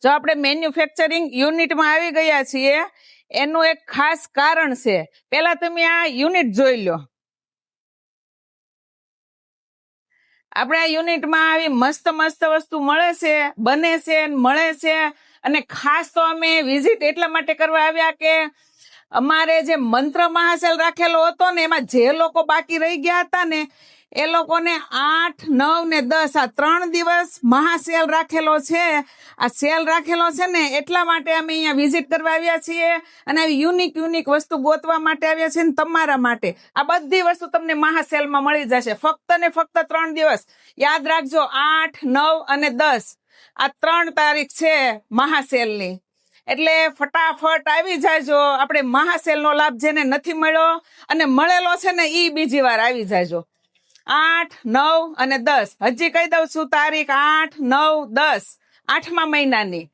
જો આપણે મેન્યુફેક્ચરિંગ યુનિટમાં આવી ગયા છીએ એનું એક ખાસ કારણ છે. પહેલા તમે આ યુનિટ જોઈ લો. આપણે આ યુનિટમાં આવી મસ્ત મસ્ત વસ્તુ મળે છે, બને છે, મળે છે. અને ખાસ તો અમે વિઝિટ એટલા માટે કરવા આવ્યા કે અમારે જે મંત્ર મહાસેલ રાખેલો હતો ને એમાં જે લોકો બાકી રહી ગયા હતા ને એ લોકોને 8, 9 ને 10 આ 3 દિવસ મહાસેલ રાખેલો છે. આ સેલ રાખેલો છે ને એટલા માટે અમે અહીંયા વિઝિટ કરવા આવ્યા છીએ અને આવી યુનિક વસ્તુ ગોતવા માટે આવ્યા છીએ. તમારા માટે આ બધી વસ્તુ તમને મહાસેલમાં મળી જશે. ફક્ત ને ફક્ત 3 દિવસ યાદ રાખજો. 8, 9 અને 10 આ 3 તારીખ છે મહાસેલની. એટલે ફટાફટ આવી જાજો. આપણે મહાસેલનો લાભ જેને નથી મળ્યો અને મળેલો છે ને ઈ બીજી વાર આવી જાજો. 8, 9 અને 10 હજી કહી દઉં છું તારીખ 8, 9, 10 8મા મહિનાની.